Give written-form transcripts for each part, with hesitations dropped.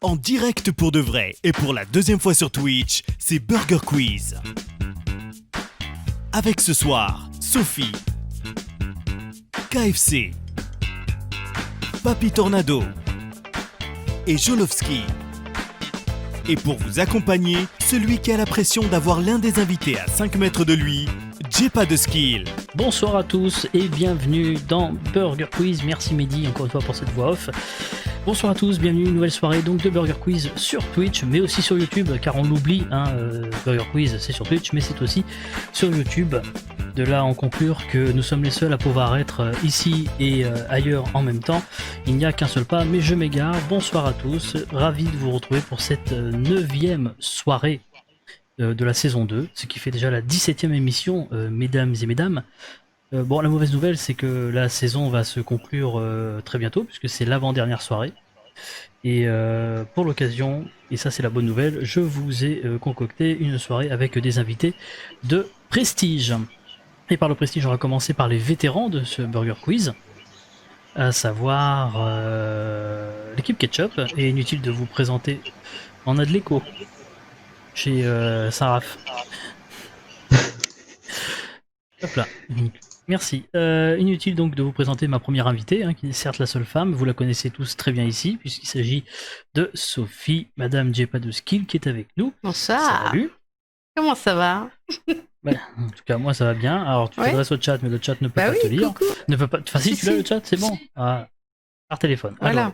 En direct pour de vrai et pour la deuxième fois sur Twitch, c'est Burger Quiz. Avec ce soir, Sophie, KFC, Papy Tornado et Jolowski. Et pour vous accompagner, celui qui a la pression d'avoir l'un des invités à 5 mètres de lui, J'ai pas de skill. Bonsoir à tous et bienvenue dans Burger Quiz. Merci Mehdi encore une fois pour cette voix off. Bonsoir à tous, bienvenue à une nouvelle soirée donc de Burger Quiz sur Twitch, mais aussi sur YouTube, car on l'oublie, Burger Quiz c'est sur Twitch, mais c'est aussi sur YouTube. De là en conclure que nous sommes les seuls à pouvoir être ici et ailleurs en même temps. Il n'y a qu'un seul pas, mais je m'égare. Bonsoir à tous, ravi de vous retrouver pour cette 9e soirée de la saison 2, ce qui fait déjà la 17e émission, mesdames et mesdames. Bon, la mauvaise nouvelle, c'est que la saison va se conclure très bientôt, puisque c'est l'avant-dernière soirée. Et pour l'occasion, et ça c'est la bonne nouvelle, je vous ai concocté une soirée avec des invités de prestige. Et par le prestige, on va commencer par les vétérans de ce Burger Quiz, à savoir l'équipe Ketchup. Et inutile de vous présenter, on a de l'écho chez Saraf. Hop là. Merci. Inutile donc de vous présenter ma première invitée, qui est certes la seule femme, vous la connaissez tous très bien ici, puisqu'il s'agit de Sophie, Madame J'ai pas de skill, qui est avec nous. Bonsoir. Salut. Comment ça va? En tout cas, moi ça va bien. Alors tu t'adresses au chat, mais le chat ne peut pas te lire. Coucou. Ne peut pas. Enfin, si tu l'as le chat, c'est bon. Par téléphone. Voilà.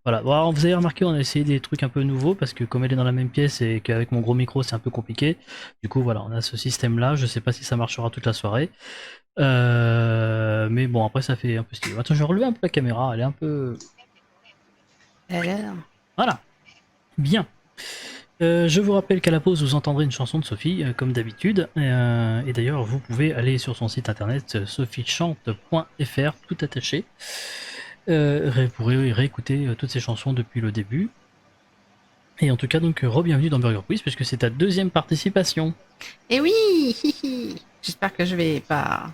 Voilà. Bon, alors, vous avez remarqué, on a essayé des trucs un peu nouveaux parce que comme elle est dans la même pièce et qu'avec mon gros micro c'est un peu compliqué. Du coup, voilà, on a ce système-là. Je sais pas si ça marchera toute la soirée. Mais bon, après ça fait un peu stylé. Attends, je vais relever un peu la caméra. Elle est un peu. Alors. Voilà. Bien. Je vous rappelle qu'à la pause, vous entendrez une chanson de Sophie, comme d'habitude. Et d'ailleurs, vous pouvez aller sur son site internet sophiechante.fr, tout attaché. Vous pourrez réécouter toutes ces chansons depuis le début. Et en tout cas, donc, re-bienvenue dans Burger Quiz, puisque c'est ta 2e participation. Et oui. J'espère que je vais pas...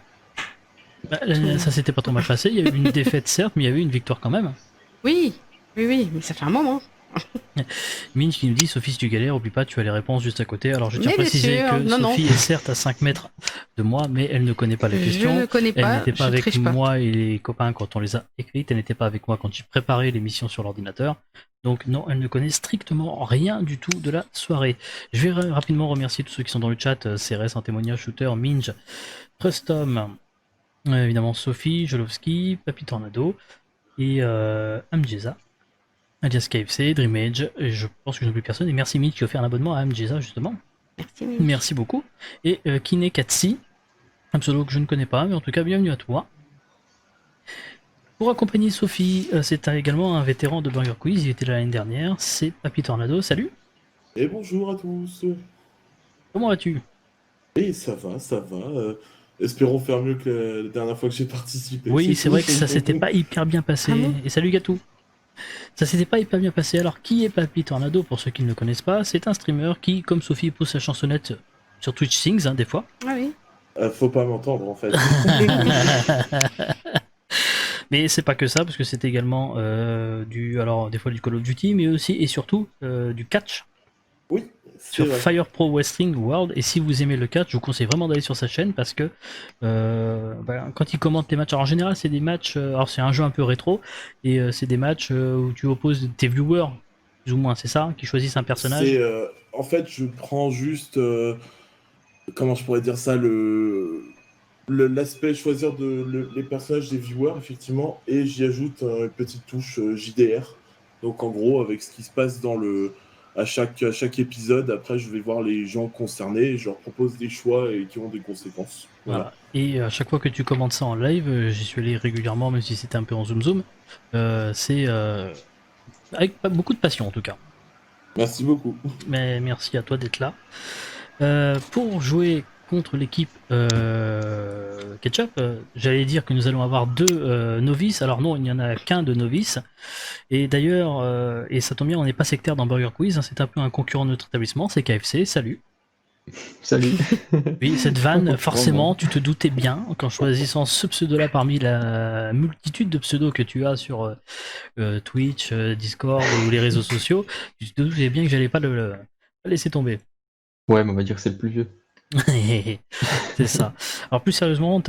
Ça s'était pas trop mal passé. Il y a eu une défaite, certes, mais il y a eu une victoire quand même. Oui, mais ça fait un moment. Minch qui nous dit: Sophie, si tu galères, oublie pas, tu as les réponses juste à côté. Alors je tiens à Mais bien préciser sûr. que Non, Sophie est certes à 5 mètres de moi, mais elle ne connaît pas les questions. Je ne connais Elle pas, n'était pas je avec triche pas. moi et les copains quand on les a écrites. Elle n'était pas avec moi quand j'ai préparé l'émission sur l'ordinateur. Donc non, elle ne connaît strictement rien du tout de la soirée. Je vais rapidement remercier tous ceux qui sont dans le chat: CRS, un témoignage, Shooter, Minj, Prestom, évidemment Sophie, Jolowski, Papy Tornado et Amjeza, alias KFC, Dream Age, et je pense que je n'oublie personne. Et merci Mitch qui a offert un abonnement à Amjeza justement. Merci. Merci beaucoup. Et Kine Katsi, un pseudo que je ne connais pas, mais en tout cas bienvenue à toi. Pour accompagner Sophie, c'est également un vétéran de Burger Quiz, il était là l'année dernière, c'est Papy Tornado. Salut. Et bonjour à tous. Comment vas-tu? Et ça va. Espérons faire mieux que la dernière fois que j'ai participé. Oui, c'est vrai que ça s'était pas hyper bien passé. Ah bon? Et salut Gatou. Ça s'était pas hyper bien passé. Alors, qui est Papy Tornado pour ceux qui ne le connaissent pas? C'est un streamer qui, comme Sophie, pousse sa chansonnette sur Twitch Sings, des fois. Ah oui. Faut pas m'entendre en fait. Mais c'est pas que ça, parce que c'est également alors des fois du Call of Duty, mais aussi et surtout du catch Oui, sur vrai. Fire Pro Wrestling World. Et si vous aimez le catch, je vous conseille vraiment d'aller sur sa chaîne parce que quand il commente les matchs, alors en général c'est des matchs, alors c'est un jeu un peu rétro, et c'est des matchs où tu opposes tes viewers, plus ou moins, c'est ça, qui choisissent un personnage. En fait, je prends juste, comment je pourrais dire ça, l'aspect choisir les personnages des viewers, effectivement, et j'y ajoute une petite touche JDR. Donc en gros, avec ce qui se passe à chaque épisode, après je vais voir les gens concernés et je leur propose des choix et qui ont des conséquences. Voilà. Et à chaque fois que tu commentes ça en live, j'y suis allé régulièrement, même si c'était un peu en zoom, c'est avec beaucoup de passion en tout cas. Merci beaucoup. Mais merci à toi d'être là. Pour jouer contre l'équipe Ketchup, j'allais dire que nous allons avoir 2 novices. Alors non, il n'y en a qu'un de novice. Et d'ailleurs, et ça tombe bien, on n'est pas sectaire dans Burger Quiz, c'est un peu un concurrent de notre établissement, c'est KFC. Salut. Salut. Oui, cette vanne, Comprends, forcément, moi. tu te doutais bien qu'en choisissant ce pseudo-là parmi la multitude de pseudos que tu as sur Twitch, Discord ou les réseaux sociaux, tu te doutais bien que j'allais pas le laisser tomber. Ouais, mais on va dire que c'est le plus vieux. C'est ça. Alors plus sérieusement,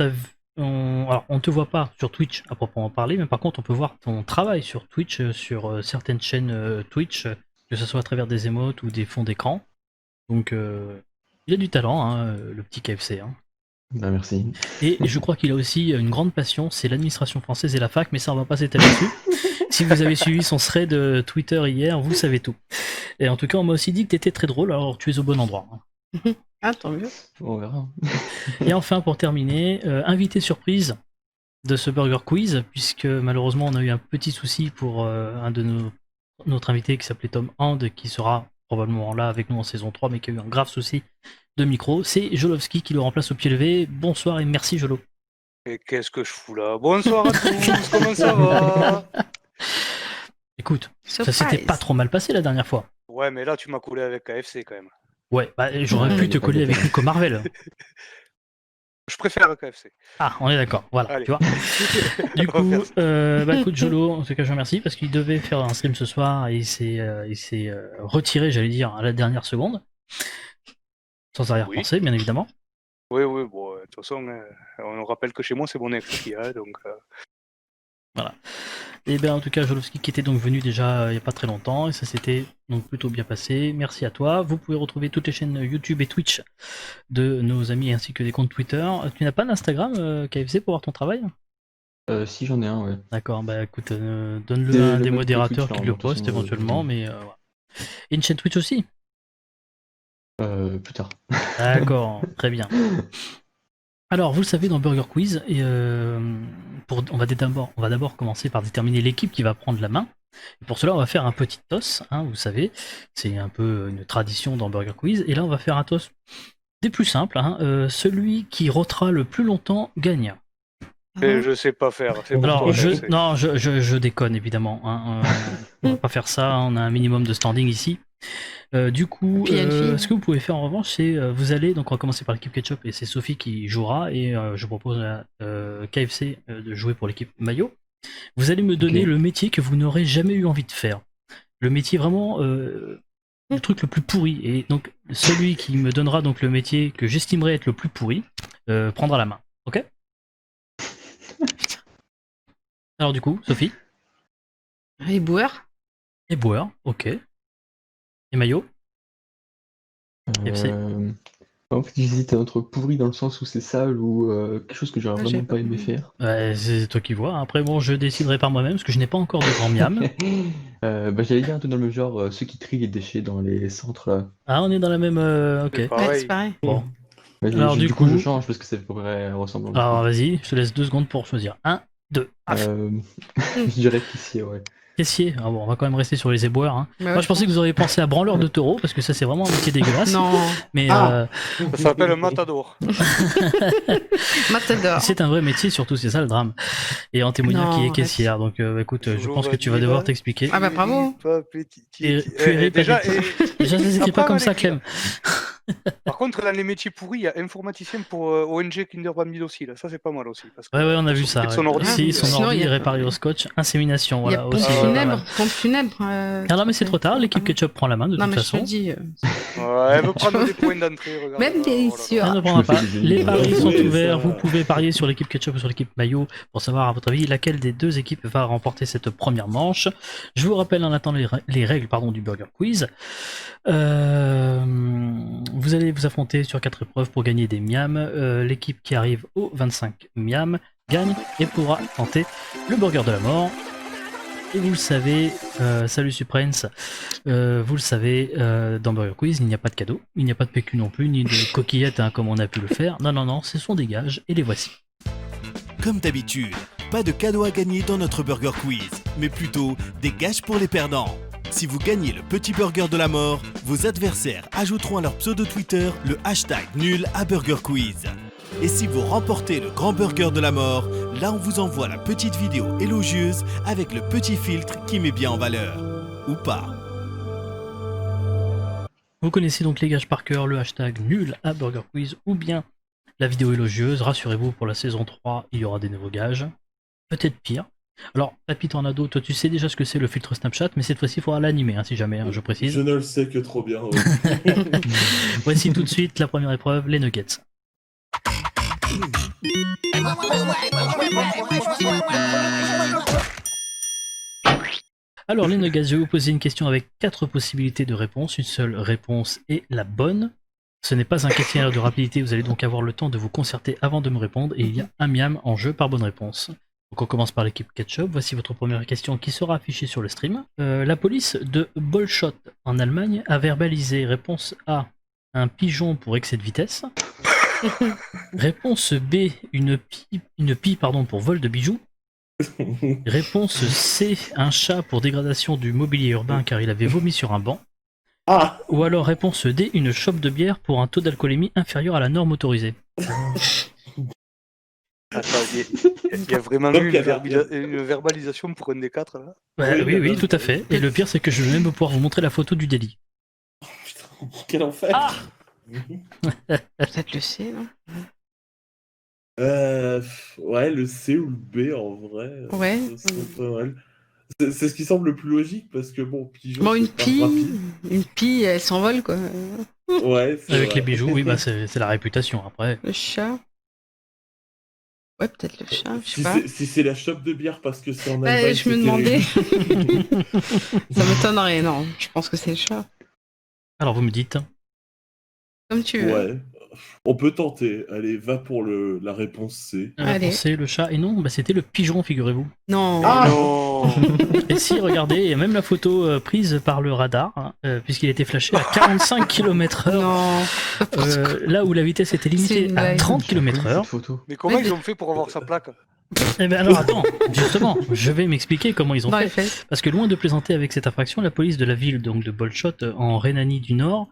alors, on te voit pas sur Twitch à proprement parler, mais par contre on peut voir ton travail sur Twitch, sur certaines chaînes Twitch, que ce soit à travers des émotes ou des fonds d'écran. Donc il a du talent, hein, le petit KFC. Hein. Bah, merci. Et je crois qu'il a aussi une grande passion, c'est l'administration française et la fac, mais ça on va pas s'étaler dessus. Si vous avez suivi son thread Twitter hier, vous savez tout. Et en tout cas, on m'a aussi dit que t'étais très drôle, alors tu es au bon endroit. Hein. Ah, tant mieux. On verra. Et enfin, pour terminer, invité surprise de ce Burger Quiz, puisque malheureusement on a eu un petit souci pour un de notre invité qui s'appelait Tom Hand, qui sera probablement là avec nous en saison 3, mais qui a eu un grave souci de micro. C'est Jolovski qui le remplace au pied levé. Bonsoir et merci Jolo. Et qu'est-ce que je fous là? Bonsoir à tous, comment ça va? Écoute, ça Surprise. s'était pas trop mal passé la dernière fois. Ouais, mais là tu m'as collé avec KFC quand même. Ouais, bah, j'aurais pu te coller avec Nico Marvel. Je préfère KFC. Ah, on est d'accord, voilà, Allez. tu vois. Du coup, bah écoute Jolo, en tout cas je remercie parce qu'il devait faire un stream ce soir et il s'est retiré, j'allais dire, à la dernière seconde. Sans arrière-pensée, bien évidemment. Oui, bon, de toute façon, on rappelle que chez moi c'est mon ex qui a, donc... Voilà. Et bien en tout cas Jolovski qui était donc venu déjà il n'y a pas très longtemps et ça s'était donc plutôt bien passé. Merci à toi. Vous pouvez retrouver toutes les chaînes YouTube et Twitch de nos amis ainsi que des comptes Twitter. Tu n'as pas d'Instagram KFC pour voir ton travail? Si j'en ai un, ouais. D'accord, bah écoute, donne-le à un des mec de modérateurs Twitch, qui là, le de toute poste façon, éventuellement, mais voilà. Et une chaîne Twitch aussi? Plus tard. D'accord, très bien. Alors, vous le savez, dans Burger Quiz, et, on va d'abord commencer par déterminer l'équipe qui va prendre la main. Et pour cela, on va faire un petit toss, hein, vous savez, c'est un peu une tradition dans Burger Quiz. Et là, on va faire un toss des plus simples. Hein, celui qui rôtera le plus longtemps gagne. Et je sais pas faire. C'est pour Alors, toi, KFC. je déconne évidemment. Hein, on va pas faire ça. On a un minimum de standing ici. Du coup, Puis il y a une fille. ce que vous pouvez faire en revanche, c'est vous allez, donc on va commencer par l'équipe Ketchup et c'est Sophie qui jouera et je propose à KFC de jouer pour l'équipe Maillot. Vous allez me donner Ok. le métier que vous n'aurez jamais eu envie de faire. Le métier vraiment, le truc le plus pourri. Et donc celui qui me donnera donc le métier que j'estimerais être le plus pourri prendra la main. Ok? Alors du coup, Sophie Les boueurs. et Bauer, ok. Et Maillot? KFC. En fait, j'hésite entre pourri dans le sens où c'est sale ou quelque chose que j'aurais Ah, j'ai vraiment pas pas aimé compris. faire. Ouais, c'est toi qui vois. Après, bon, je déciderai par moi-même parce que je n'ai pas encore de grand miam. Bah, j'allais dire un peu dans le même genre, ceux qui trient les déchets dans les centres là. Ah, on est dans la même. Ok. C'est Ouais, pareil. c'est pareil. Bon. Bah, Alors, du du coup- je change parce que ça pourrait ressembler. Alors, vas-y, je te laisse 2 secondes pour choisir. 1, 2. Je dirais qu'ici, ouais. Caissier. Ah bon, on va quand même rester sur les éboueurs. Hein. Mais ouais, Moi, je pensais que vous auriez pensé à branleur de taureau parce que ça, c'est vraiment un métier dégueulasse. Non, Mais Ah. Ça s'appelle Matador. Matador. c'est un vrai métier, surtout, c'est ça le drame. Et en témoignant Non, qui est arrête. caissière. Donc, écoute, je Toujours pense que tu vas Vanilla. devoir t'expliquer. Ah bah bravo. Pas petit. Et puéré, Déjà, pas Déjà, ça s'écrit pas Après, comme ça, avec- Clem. par contre, dans les métiers pourris, il y a informaticien pour ONG Kinder Bambino aussi. Là. Ça, c'est pas mal aussi. Parce que Ouais, on a vu s'occuper ça. de son ouais. ordi, Si, son sinon, ordi il y a- réparé au scotch, insémination, Il y a voilà. pompe aussi, funèbre. Pompe funèbre. Ah non, mais c'est trop tard, l'équipe Ketchup prend la main de Non, toute mais je te façon. dis. Ouais, elle veut prendre des points d'entrée. Regarde, Même là, des oh là là. sûrs. Elle ne prendra Je me pas. fais des Les génies. paris sont Ouais, ouverts. ça- Vous pouvez parier sur l'équipe Ketchup ou sur l'équipe Maillot pour savoir, à votre avis, laquelle des deux équipes va remporter cette première manche. Je vous rappelle en attendant les règles du Burger Quiz. Vous allez vous affronter sur 4 épreuves pour gagner des miams. L'équipe qui arrive aux 25 miams gagne et pourra tenter le burger de la mort. Et vous le savez, salut Suprens, vous le savez, dans Burger Quiz, il n'y a pas de cadeau, il n'y a pas de PQ non plus, ni de coquillettes hein, comme on a pu le faire. Non, ce sont des gages et les voici. Comme d'habitude, pas de cadeau à gagner dans notre Burger Quiz, mais plutôt des gages pour les perdants. Si vous gagnez le petit burger de la mort, vos adversaires ajouteront à leur pseudo Twitter le hashtag nul à Burger Quiz. Et si vous remportez le grand burger de la mort, là on vous envoie la petite vidéo élogieuse avec le petit filtre qui met bien en valeur. Ou pas. Vous connaissez donc les gages par cœur, le hashtag nul à Burger Quiz ou bien la vidéo élogieuse. Rassurez-vous, pour la saison 3, il y aura des nouveaux gages. Peut-être pire. Alors, Papy Tornado, toi tu sais déjà ce que c'est le filtre Snapchat, mais cette fois-ci il faudra l'animer, hein, si jamais, je précise. Je ne le sais que trop bien. Ouais. Voici tout de suite la première épreuve, les nuggets. Alors les nuggets, je vais vous poser une question avec 4 possibilités de réponse. Une seule réponse est la bonne. Ce n'est pas un questionnaire de rapidité, vous allez donc avoir le temps de vous concerter avant de me répondre et il y a un miam en jeu par bonne réponse. Donc on commence par l'équipe Ketchup. Voici votre première question qui sera affichée sur le stream. La police de Bolshoi en Allemagne a verbalisé réponse A, un pigeon pour excès de vitesse. Réponse B, une pie pour vol de bijoux. Réponse C, un chat pour dégradation du mobilier urbain car il avait vomi sur un banc. Ah, Ou alors réponse D, une chope de bière pour un taux d'alcoolémie inférieur à la norme autorisée. Attends, il y a vraiment Donc, eu il y a- une verbalisation pour un des 4 là. Ouais, Oui, oui, d'accord. tout à fait. Et le pire, c'est que je vais même pouvoir vous montrer la photo du délit. putain, quel enfer. Ah Peut-être le C, non? Ouais, le C ou le B en vrai. Ouais. Ça serait pas mal. C'est ce qui semble le plus logique parce que bon, pigeon. Bon, c'est pas rapide. une pie, elle s'envole, quoi. Ouais, c'est Avec vrai. les bijoux, oui, bah c'est la réputation après. Le chat. Ouais, peut-être le chat, je sais Si pas. si c'est la chope de bière parce que c'est en Ouais, Allemagne. je me c'est demandais. terrible. Ça m'étonnerait, non. Je pense que c'est le chat. Alors vous me dites. Comme tu veux. Ouais. On peut tenter. Allez, va pour la réponse C. Allez. C'est le chat. Et non, bah, c'était le pigeon, figurez-vous. Non. Ah Non. Et si, regardez, il y a même la photo prise par le radar, hein, puisqu'il était flashé à 45 km/h. Non. Là où la vitesse était C'est limitée une à blague. 30 J'ai reconnu cette km/h. photo. Mais comment Mais- ils ont fait pour avoir sa plaque? Eh ben alors attends, justement, je vais m'expliquer comment ils ont Dans fait. les faits. Parce que loin de plaisanter avec cette infraction, la police de la ville donc de Bolshoi en Rhénanie du Nord,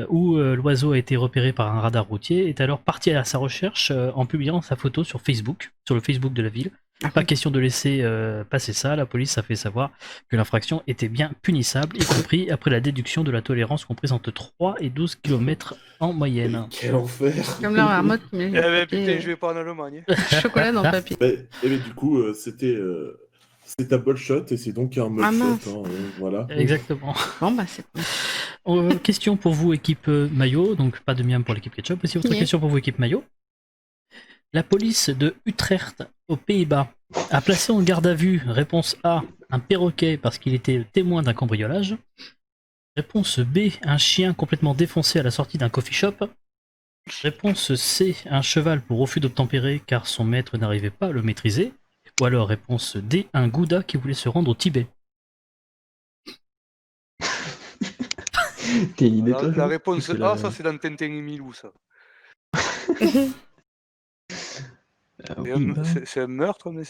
où l'oiseau a été repéré par un radar routier, est alors parti à sa recherche en publiant sa photo sur Facebook, sur le Facebook de la ville. Pas question de laisser passer ça, la police a fait savoir que l'infraction était bien punissable, y compris après la déduction de la tolérance comprise entre 3 et 12 km en moyenne. Quel enfer. Comme la marmotte qui met Eh le ben papier, putain, je vais pas en Allemagne. chocolat dans le papier. Mais du coup, c'est à Bolshoi et c'est donc un Ah, mugshot. mince. Voilà. Exactement. Bon, bah, c'est Question pour vous, équipe maillot, donc pas de miam pour l'équipe ketchup. Voici votre Yeah. question pour vous, équipe maillot. La police de Utrecht, aux Pays-Bas, a placé en garde à vue, réponse A, un perroquet parce qu'il était témoin d'un cambriolage. Réponse B, un chien complètement défoncé à la sortie d'un coffee shop. Réponse C, un cheval pour refus d'obtempérer car son maître n'arrivait pas à le maîtriser. Ou alors réponse D, un gouda qui voulait se rendre au Tibet. T'as une idée, La, toi, la Jean réponse Parce que A, ça c'est dans Tintin et Milou, ça. C'est oui, un, bah, c'est un meurtre, mais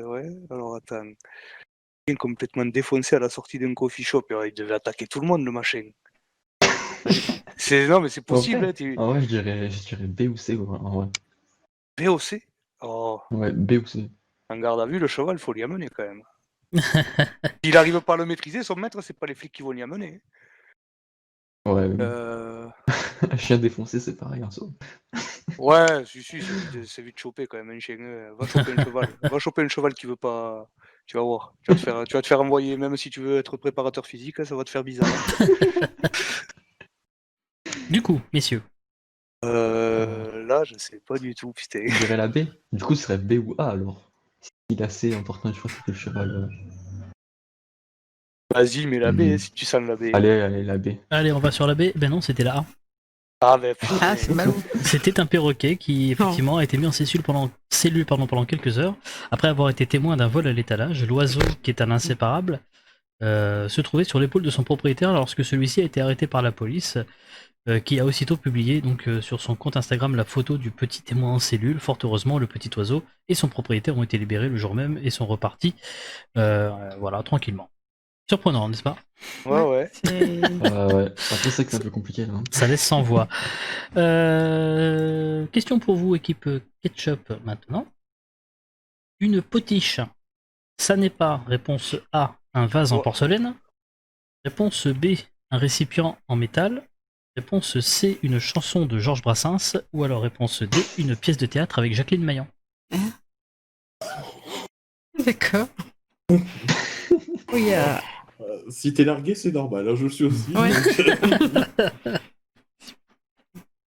ouais. Alors attends. Il est complètement défoncé à la sortie d'un coffee shop. Il devait attaquer tout le monde, le machin. Non, mais c'est possible. en Hein, vrai, en vrai, je dirais B ou C, quoi, en vrai. BOC. Oh, Ouais, B ou C. en garde à vue, le cheval, faut l'y amener quand même. S'il n'arrive pas à le maîtriser, son maître, c'est pas les flics qui vont l'y amener. Ouais, un chien défoncé, c'est pareil, en soi. Ouais, si, c'est vite chopé quand même, un chien. Va choper un cheval. Va choper un cheval qui veut pas. Tu vas voir. Tu vas te faire envoyer, même si tu veux être préparateur physique, ça va te faire bizarre. Du coup, messieurs, Là, je sais pas du tout, putain. Je dirais la B. Du coup, ce serait B ou A, alors. Il est assez important, je crois que c'était le cheval. Vas-y, mets la B Mhm. si tu sens la B. Allez, la B. allez, on va sur la B. Ben non, c'était la A. Ah, mais putain. Ah, c'est ballot. C'était un perroquet qui, effectivement, a été mis en cellule pendant quelques heures. Après avoir été témoin d'un vol à l'étalage, l'oiseau, qui est un inséparable, se trouvait sur l'épaule de son propriétaire lorsque celui-ci a été arrêté par la police, qui a aussitôt publié donc, sur son compte Instagram la photo du petit témoin en cellule. Fort heureusement, le petit oiseau et son propriétaire ont été libérés le jour même et sont repartis voilà, tranquillement. Surprenant, n'est-ce pas? Ouais. C'est- Ouais. Après, c'est vrai que c'est un peu compliqué, là. Ça laisse sans voix. Question pour vous, équipe Ketchup, maintenant. Une potiche, ça n'est pas, réponse A, un vase en Oh. porcelaine. Réponse B, un récipient en métal. Réponse C, une chanson de Georges Brassens. Ou alors réponse D, une pièce de théâtre avec Jacqueline Maillan. D'accord. Oui, Si t'es largué, c'est normal, hein, je le suis aussi. Ouais. donc,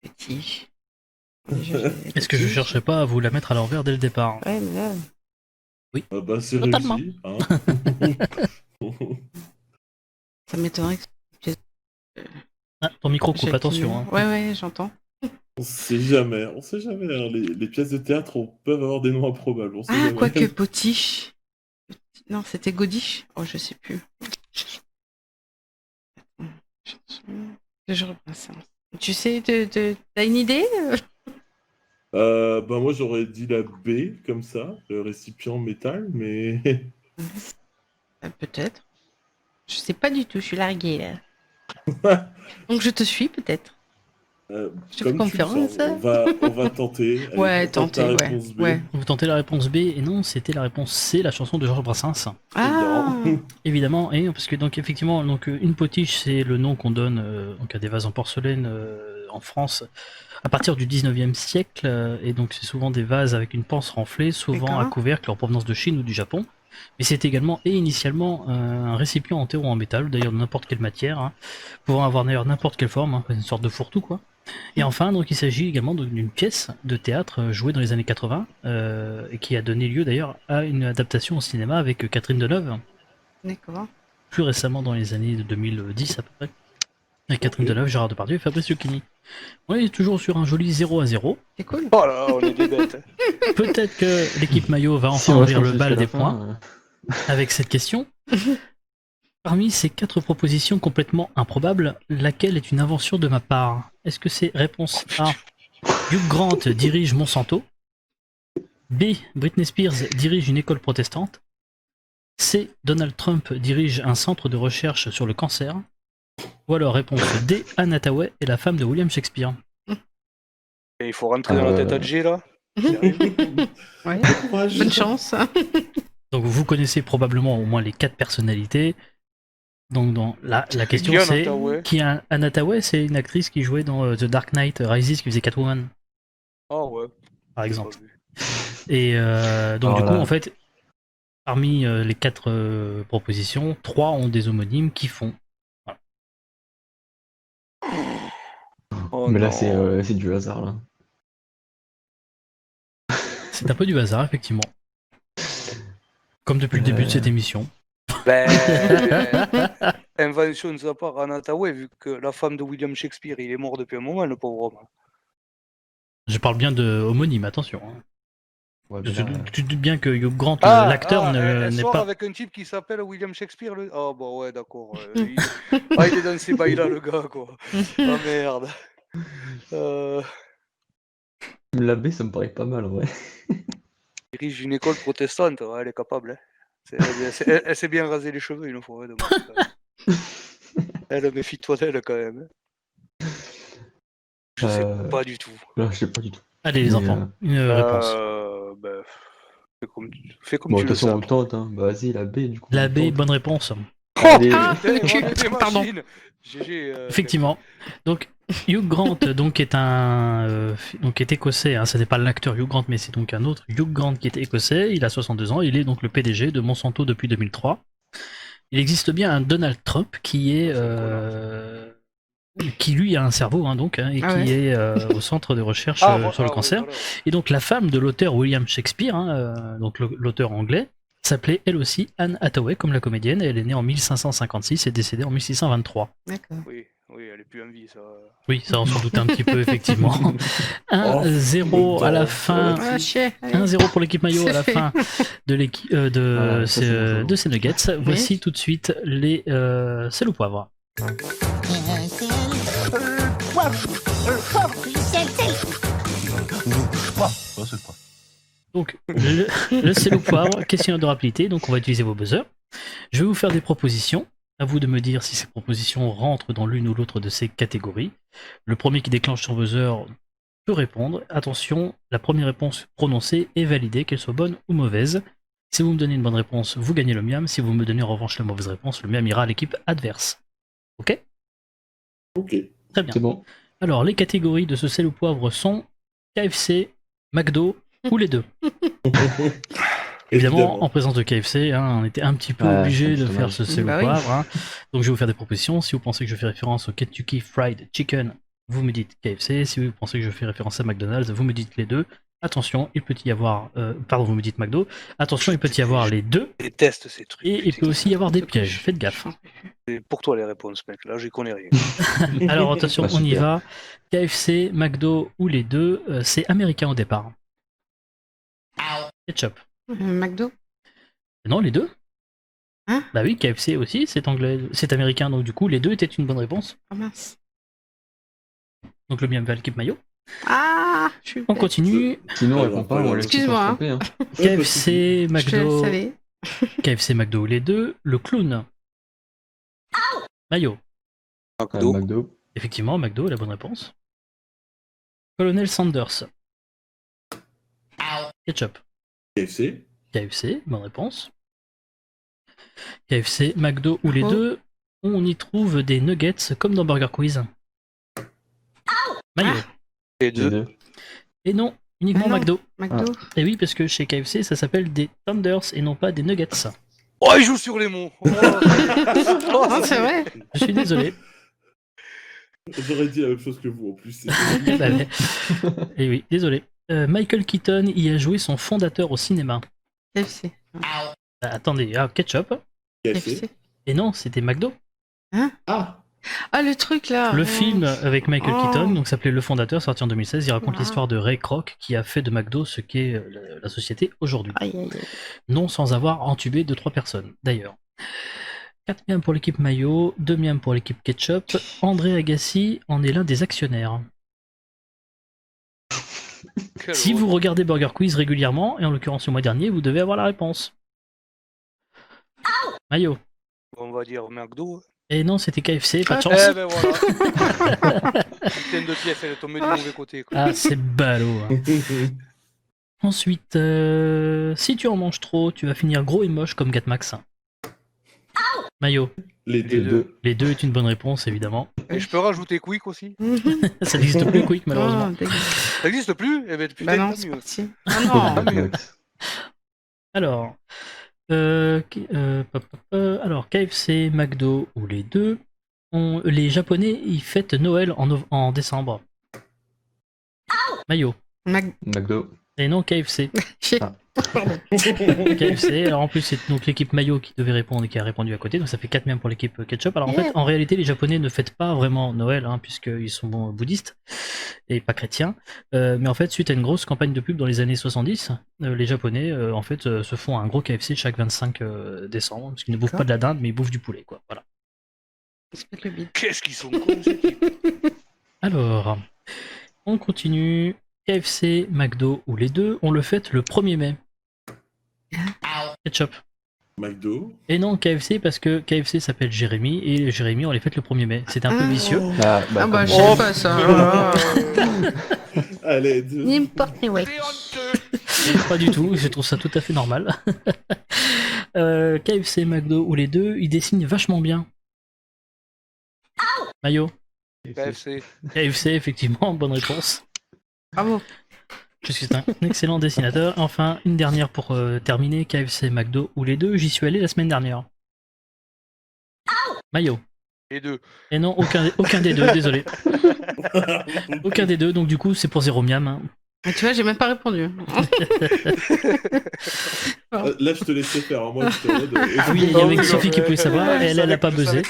petit. Est-ce que je chercherais pas à vous la mettre à l'envers dès le départ? Ouais, mais là, bah, c'est Totalement. réussi. Hein. ça m'étonnerait que Ah, ton micro coupe, Jacqueline- attention. Hein. Ouais, j'entends. On sait jamais. On sait jamais. Hein. Les pièces de théâtre peuvent avoir des noms improbables. On sait Ah, jamais. quoique Potiche. Non, c'était Godiche. Oh, je sais plus. De Georges Brassens. Tu sais, t'as une idée? Bah, moi, j'aurais dit la B, comme ça, le récipient métal, mais. Peut-être. Je sais pas du tout, je suis larguée là. Donc je te suis peut-être. Je te fais Comme tu le confiance. sens, on va tenter. Allez, Ouais, on tente tenter, la ouais. réponse B. Ouais. Vous tentez la réponse B, et non, c'était la réponse C, la chanson de Georges Brassens. Ah, Évidemment, et parce que donc effectivement, donc une potiche, c'est le nom qu'on donne donc à des vases en porcelaine en France à partir du 19e siècle, et donc c'est souvent des vases avec une panse renflée, souvent à D'accord. couvercle en provenance de Chine ou du Japon. Mais c'est également et initialement un récipient en terreau en métal, d'ailleurs de n'importe quelle matière, hein, pouvant avoir d'ailleurs n'importe quelle forme, hein, une sorte de fourre-tout quoi. Et enfin, donc il s'agit également d'une pièce de théâtre jouée dans les années 80 et qui a donné lieu d'ailleurs à une adaptation au cinéma avec Catherine Deneuve, d'accord. plus récemment dans les années 2010 à peu près. Avec Catherine Ok. Deneuve, Gérard Depardieu et Fabrice Lucchini. On est toujours sur un joli 0-0. C'est cool. Oh là, on est des bêtes. Peut-être que l'équipe maillot va Si enfin on ouvrir reste le bal jusqu'à la des fin, points avec cette question. Parmi ces 4 propositions complètement improbables, laquelle est une invention de ma part? Est-ce que c'est réponse A, Hugh Grant dirige Monsanto? B, Britney Spears dirige une école protestante? C, Donald Trump dirige un centre de recherche sur le cancer? Ou alors réponse D, Anne Hathaway est la femme de William Shakespeare. Et il faut rentrer dans la tête à G là. Sérieux Ouais. Courage. Bonne chance. Donc vous connaissez probablement au moins les 4 personnalités. Donc dans la question Qui Anne c'est Hathaway qui a Anne Hathaway, c'est une actrice qui jouait dans The Dark Knight Rises, qui faisait Catwoman Ah ouais. par j'ai exemple. pas vu. Et donc Alors du coup là. en fait parmi les 4 propositions, 3 ont des homonymes qui font. Oh Mais là, non. c'est du hasard, là. C'est un peu du hasard effectivement. Comme depuis le début de cette émission. Ben, invention de sa part, Anne Hathaway, vu que la femme de William Shakespeare, il est mort depuis un moment, le pauvre homme. Je parle bien de homonyme, attention. Hein. Ouais, Tu mais là, tu te doutes bien que Hugh Grant, l'acteur, elle n'est sort pas. avec un type qui s'appelle William Shakespeare. Ah bon, ouais, d'accord. Il est dans ces bails-là, le gars, quoi. Ah merde. la B, ça me paraît pas mal, ouais. Dirige une école protestante, ouais, elle est capable. Hein. Elle s'est bien rasé les cheveux une fois. Ouais, donc, elle, méfie-toi d'elle quand même. Hein. Je sais pas du tout. Là, je sais pas du tout. Allez les Mais, enfants, une réponse. Ben, fais comme Bon, de tu toute le façon, sais. on tente, hein. Bah, vas-y, la B, du coup. La on B, tente. bonne réponse. Allez. Ah, Putain, cul. on est des Pardon. machines. GG. Effectivement. Donc Hugh Grant donc est donc est écossais. Hein. Ce n'est pas l'acteur Hugh Grant, mais c'est donc un autre Hugh Grant qui est écossais. Il a 62 ans. Il est donc le PDG de Monsanto depuis 2003. Il existe bien un Donald Trump qui est qui lui a un cerveau donc et Ah qui ouais. est au centre de recherche sur le cancer. Voilà. Et donc la femme de l'auteur William Shakespeare, donc l'auteur anglais, s'appelait elle aussi Anne Hathaway comme la comédienne. Et elle est née en 1556 et décédée en 1623. D'accord. Oui, elle est plus en vie, ça. Oui, ça on s'en doute un petit peu effectivement. 1-0 à la fin. Ah, chier. Allez. 1-0 pour l'équipe maillot à la C'est fin de l'équipe de ça, c'est bon, de ces Nuggets. Voici tout de suite les sel ou poivre. Donc le sel ou poivre, question de rapidité, donc on va utiliser vos buzzers. Je vais vous faire des propositions. À vous de me dire si ces propositions rentrent dans l'une ou l'autre de ces catégories. Le premier qui déclenche son buzzer peut répondre. Attention, la première réponse prononcée est validée, qu'elle soit bonne ou mauvaise. Si vous me donnez une bonne réponse, vous gagnez le miam. Si vous me donnez en revanche la mauvaise réponse, le miam ira à l'équipe adverse. Ok? Ok. Très bien. C'est bon. Alors, les catégories de ce sel au poivre sont KFC, McDo ou les deux. Évidemment, en présence de KFC, on était un petit peu Ouais, obligé c'est de dommage. faire ce sel au Bah oui. poivre. Donc, je vais vous faire des propositions. Si vous pensez que je fais référence au Kentucky Fried Chicken, vous me dites KFC. Si vous pensez que je fais référence à McDonald's, vous me dites les deux. Attention, il peut y avoir... pardon, vous me dites McDo. Attention, il peut y avoir les deux. Je déteste ces trucs. Et il peut aussi y avoir des pièges. Faites gaffe. C'est pour toi les réponses, mec. Là, j'y connais rien. Alors, attention, Ah, on y super. va. KFC, McDo ou les deux, c'est américain au départ. Ketchup. McDo. Non, les deux. Hein? Bah oui, KFC aussi, c'est anglais, c'est américain, donc du coup, les deux étaient une bonne réponse. Oh mince. Donc le mien va à l'équipe maillot. Ah, je suis On bête. continue. Sinon, on Alors, répond pas, on laisse excuse-moi, hein. tromper. Hein. KFC, Je le McDo, savais. KFC, McDo, les deux. Le clown. Maillot. McDo. McDo. Effectivement, McDo est la bonne réponse. Colonel Sanders. Ketchup. KFC. KFC, bonne réponse. KFC, McDo ou les Oh. deux. On y trouve des nuggets comme dans Burger Quiz. Maillot. Les Les deux. deux. Et non, uniquement Ah non. McDo. McDo. Et oui, parce que chez KFC, ça s'appelle des Thunders et non pas des nuggets. Oh, il joue sur les mots. Oh, Non, c'est vrai. Je suis désolé. J'aurais dit la même chose que vous en plus. Bah ouais. Et oui, désolé. Michael Keaton y a joué son fondateur au cinéma. KFC. Attendez, Ketchup. KFC. KFC. Et non, c'était McDo. Ah, Ah, le truc là. Le oh. film avec Michael Oh. Keaton, donc s'appelait Le Fondateur, sorti en 2016. Il raconte Ah. l'histoire de Ray Kroc qui a fait de McDo ce qu'est la société aujourd'hui. Aïe, aïe, aïe. Non sans avoir entubé 2-3 personnes, d'ailleurs. 4 miams pour l'équipe Maillot, 2 miams pour l'équipe Ketchup. André Agassi en est l'un des actionnaires. quelle Si horreur. vous regardez Burger Quiz régulièrement, et en l'occurrence le mois dernier, vous devez avoir la réponse. Maillot. On va dire McDo. Et non, c'était KFC, pas de Ah, chance. Eh ben voilà. Putain de pièce, elle est tombée du mauvais côté. Quoi. Ah, c'est ballot. Hein. Ensuite, si tu en manges trop, tu vas finir gros et moche comme Gatmax. Maillot. les Les deux. deux. Les deux est une bonne réponse, évidemment. Et je peux rajouter Quick aussi. Ça n'existe plus, Quick, malheureusement. Oh, dégueulasse. Ça existe plus? Eh ben putain, Bah non, tant c'est mieux. parti. Ah non. Tant mieux. Alors, alors, KFC, McDo ou les deux. Les Japonais, ils fêtent Noël en décembre. Maillot. McDo. Et non, KFC. Shit. Ah. Pardon. KFC. Alors en plus, c'est donc l'équipe Maillot qui devait répondre et qui a répondu à côté. Donc ça fait 4 mêmes pour l'équipe Ketchup. Alors en fait, en réalité, les Japonais ne fêtent pas vraiment Noël, puisqu'ils sont bouddhistes et pas chrétiens. Mais en fait, suite à une grosse campagne de pub dans les années 70, les Japonais en fait se font un gros KFC chaque 25 décembre, parce qu'ils ne bouffent pas de la dinde, mais ils bouffent du poulet, quoi. Voilà. Il se pète le bide. Qu'est-ce qu'ils sont cons, ces types. Alors, on continue. KFC, McDo ou les deux, on le fête le 1er mai. Ketchup. McDo. Et non, KFC, parce que KFC s'appelle Jérémy, et Jérémy, on les fête le 1er mai. C'était un peu vicieux. Ah, Ah bah, je Oh, sais pas ça. Allez, deux. N'importe quoi. C'est honteux. Pas du tout, je trouve ça tout à fait normal. KFC, McDo ou les deux, ils dessinent vachement bien. Maillot. KFC. KFC, effectivement, bonne réponse. Bravo. Je suis un excellent dessinateur. Enfin, une dernière pour terminer. KFC, McDo ou les deux, j'y suis allé la semaine dernière. Maillot. Les deux. Et non, aucun des deux, désolé. Aucun des deux, donc du coup, c'est pour 0 miam. Mais tu vois, j'ai même pas répondu. Là, je te laissais faire. Hein. Moi, j'étais en mode. Oui, il y avait Sophie qui pouvait savoir, et elle a pas buzzé.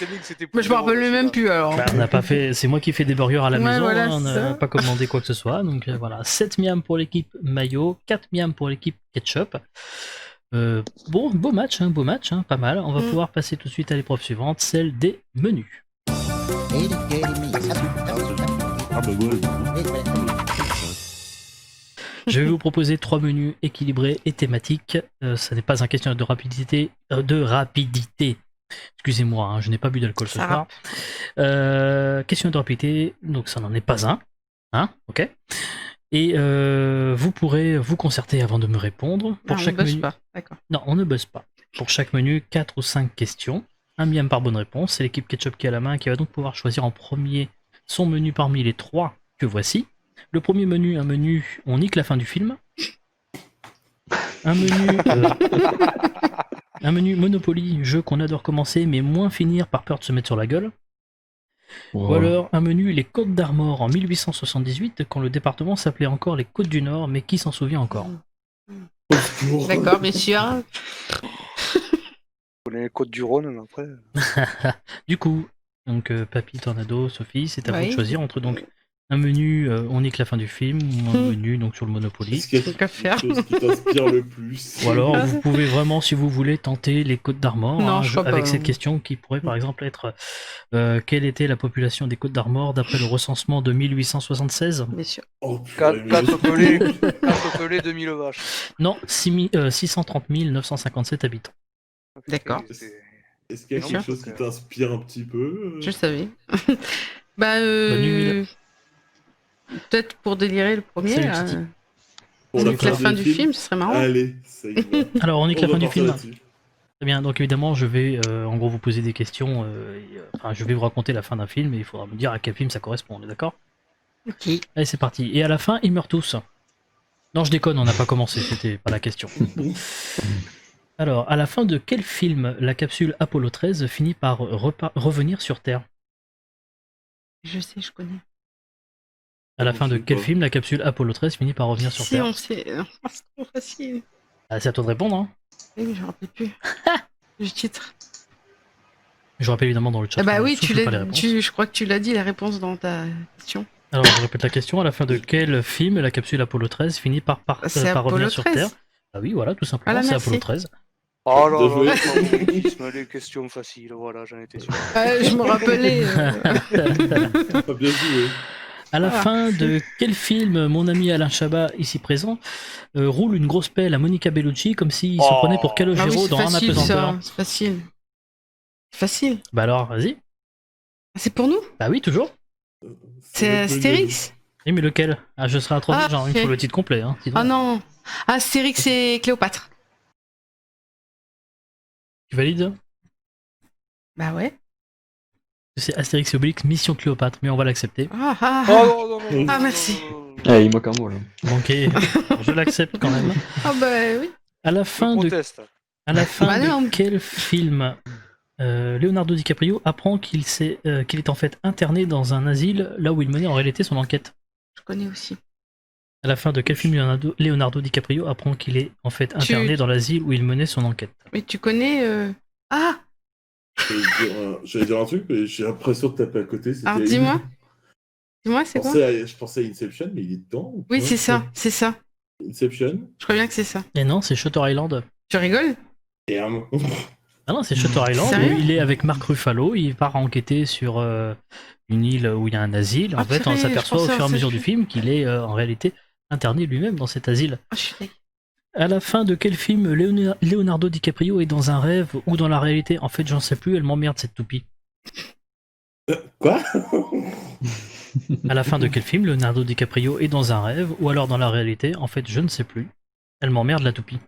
Mais je me rappelle même plus alors. Bah, on n'a pas fait, c'est moi qui fais des burgers à la Ouais, maison, voilà, on c'est n'a ça. pas commandé quoi que ce soit, donc voilà, 7 miams pour l'équipe Maillot, 4 miams pour l'équipe Ketchup. Bon, beau match, pas mal. On va pouvoir passer tout de suite à l'épreuve suivante, celle des menus. Je vais vous proposer 3 menus équilibrés et thématiques. Ça n'est pas un questionnaire de rapidité. Excusez-moi, je n'ai pas bu d'alcool ce Ça soir. Questionnaire de rapidité, donc ça n'en est pas un. Ok. Et vous pourrez vous concerter avant de me répondre. Pour Non, chaque on buzz menu. pas. D'accord. Non, on ne buzz pas. Pour chaque menu, 4 ou 5 questions. Un miam par bonne réponse. C'est l'équipe Ketchup qui a la main qui va donc pouvoir choisir en premier sont menus parmi les 3 que voici. Le premier menu, un menu, on nique la fin du film. Un menu Monopoly, jeu qu'on adore commencer mais moins finir par peur de se mettre sur la gueule. Ou alors un menu Les Côtes d'Armor en 1878 quand le département s'appelait encore les Côtes du Nord, mais qui s'en souvient encore? D'accord, bien sûr. On est les côtes du Rhône, mais après. Du coup, donc Papy, Tornado, Sophie, c'est à vous Oui. de choisir entre donc un menu on nique la fin du film ou un menu donc sur le Monopoly. Est-ce qu'il y a Donc à faire. quelque chose qui t'inspire le plus? Ou alors vous pouvez vraiment, si vous voulez, tenter les Côtes d'Armor Non, hein, je crois pas, avec non. cette question qui pourrait par exemple être quelle était la population des Côtes d'Armor d'après le recensement de 1876? Bien sûr. Oh, purée, 4 mais- pelés, 4 pelés, 2000 vaches. Non, 630 957 habitants. D'accord. Est-ce qu'il y a Bien quelque sûr. chose qui t'inspire un petit peu? Je le savais. Bah, nul. peut-être pour délirer le premier. Salut, là. Titi. Pour Donc la fin du film, ce serait marrant. Allez, ça y va. Alors on nique la va fin du partir film. là-dessus. Très bien, donc évidemment je vais en gros vous poser des questions, enfin je vais vous raconter la fin d'un film et il faudra me dire à quel film ça correspond, on est d'accord? Ok. Allez c'est parti, et à la fin ils meurent tous. Non je déconne, on n'a pas commencé, c'était pas la question. Alors, à la fin de quel film la capsule Apollo 13 finit par revenir sur Terre? Je sais, je connais. À la Je fin de sais quel pas. film la capsule Apollo 13 finit par revenir sur Si, Terre? on sait. Oh, c'est trop facile. Ah, c'est à toi de répondre, hein. Oui, mais je me rappelle plus. Le titre. Je vous rappelle évidemment dans le chat. Ah bah on oui, souffle pas les réponses. je crois que tu l'as dit la réponse dans ta question. Alors, je répète la question, à la fin de quel film la capsule Apollo 13 finit par C'est par Apollo revenir sur 13. Terre? Ah oui, voilà, tout simplement, Voilà, c'est merci. Apollo 13. Oh là Bien joué. là, favoritisme, les questions faciles, voilà, j'en étais sûr. Je me rappelais. Ah, bien joué. À la Ah. fin de quel film mon ami Alain Chabat, ici présent, roule une grosse pelle à Monica Bellucci comme s'il se Oh. prenait pour Ah oui, Calogero c'est dans un facile apesanteur? ça. C'est facile. C'est facile. Bah alors, vas-y. C'est pour nous. Bah oui, toujours. C'est Astérix. Oui, mais lequel? Ah, je serai à 3 Ah, genre, il me ok. faut le titre complet. Hein, sinon. Ah non. Astérix et Cléopâtre. Tu valides? Bah ouais. C'est Astérix et Obélix Mission Cléopâtre, mais on va l'accepter. Ah, ah, Oh ah. non, non, non, non, Ah, non, merci. non, non, non. Ah, il manque un mot là. Manqué. Je l'accepte quand même. Ah bah oui. À la Je fin de proteste. Bah non. de quel film Leonardo DiCaprio apprend qu'il est en fait interné dans un asile là où il menait en réalité son enquête? Je connais aussi. À la fin de quel film Leonardo DiCaprio apprend qu'il est en fait interné dans l'asile où il menait son enquête? Mais tu connais. Ah. J'allais dire un truc, mais j'ai l'impression de taper à côté. c'était- Alors dis-moi. Dis-moi, c'est quoi? Je pensais à Inception, mais il est dedans. ou Oui, pas c'est ça. C'est ça. Inception. Je crois bien que c'est ça. Et non, c'est Shutter Island. Tu rigoles? Et Ah non, c'est Shutter Island Sérieux où il est avec Mark Ruffalo, il part enquêter sur une île où il y a un asile. En Ah, fait, on purée, s'aperçoit je au pensais fur et à à mesure ça. du film qu'il est en réalité interné lui-même dans cet asile. Ah, je suis d'accord. À la fin de quel film Leonardo DiCaprio est dans un rêve ou dans la réalité? En fait, j'en sais plus, elle m'emmerde cette toupie. Quoi? À la fin de quel film Leonardo DiCaprio est dans un rêve ou alors dans la réalité? En fait, je ne sais plus. Elle m'emmerde la toupie.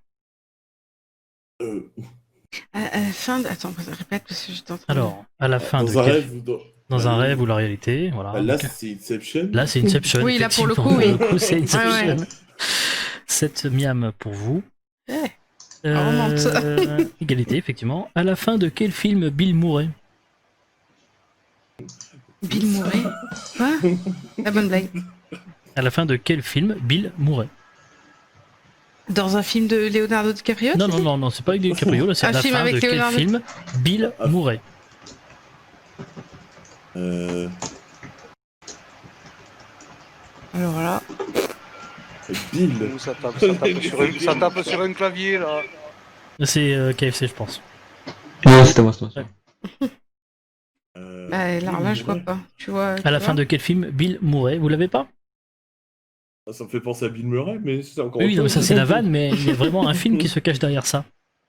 À la fin. Attends, répète parce que j'étais en train de- Alors, à la fin de Dans un quel... rêve ou dans... Dans un rêve ou la réalité, voilà. Bah, là, Donc, c'est Inception. là, c'est Inception. Oui, là, pour le effectivement. coup, oui. Pour le coup, c'est Inception. Ouais, 7 miam pour vous. Eh, remonte. Égalité, effectivement. À la fin de quel film Bill Murray? Bill Murray. Quoi? La bonne blague. À la fin de quel film Bill Murray? Dans un film de Leonardo DiCaprio? Non, tu non, dis non, non, c'est pas avec DiCaprio, là, c'est à Un la film fin avec de quel Leonardo- film Bill Ah. Murray? Alors là. Bill. Ouh, ça tape sur un clavier là. C'est KFC, je pense. Non, c'était moi, c'est moi. Bah, alors là, je vois pas. Tu vois. À la fin de quel film Bill Murray? Vous l'avez pas? Ça me fait penser à Bill Murray, mais c'est encore. Oui, non, mais autre ça chose. c'est la vanne, mais il y a vraiment un film qui se cache derrière ça.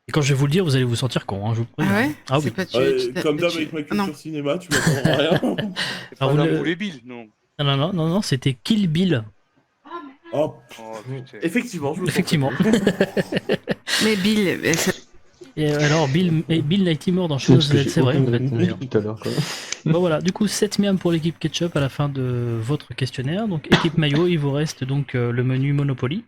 Et quand je vais vous le dire, vous allez vous sentir con, hein, je vous préviens. Ah ouais? Ah oui. C'est pas Comme d'hab avec ma culture cinéma, tu m'apprends rien. C'est pas vous dans le- vous les billes, non. Non, c'était Kill Bill. Oh, Oh putain. effectivement, je me Effectivement. Mais Bill, Et alors, Bill Nighty mort dans C'est Shadow ce of que the Dead, j'ai c'est vrai. aucune en fait. réponse Mais, tout à l'heure, quoi. bon, voilà, du coup, 7 miams pour l'équipe Ketchup à la fin de votre questionnaire. Donc, équipe maillot, il vous reste donc le menu Monopoly.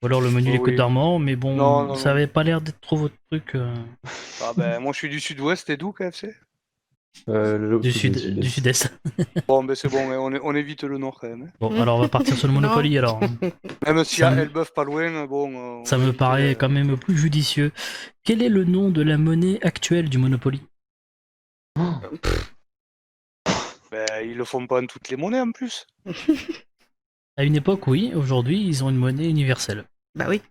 Ou alors le menu Oh Les Côtes oui. d'Armor, mais bon, Non, non, ça non. avait pas l'air d'être trop votre truc. Ah ben, moi je suis du sud-ouest, et d'où KFC? Du Sud-est. sud-est. Bon, ben c'est bon, mais on évite le nord quand même. Hein. Bon, alors on va partir sur le Non. Monopoly alors. Même s'il y Ça a me- Elbeuf pas loin, bon. Ça on va me éviter paraît quand même plus judicieux. Quel est le nom de la monnaie actuelle du Monopoly? Ben, ils le font pas en toutes les monnaies en plus. À une époque, oui. Aujourd'hui, ils ont une monnaie universelle. Bah oui.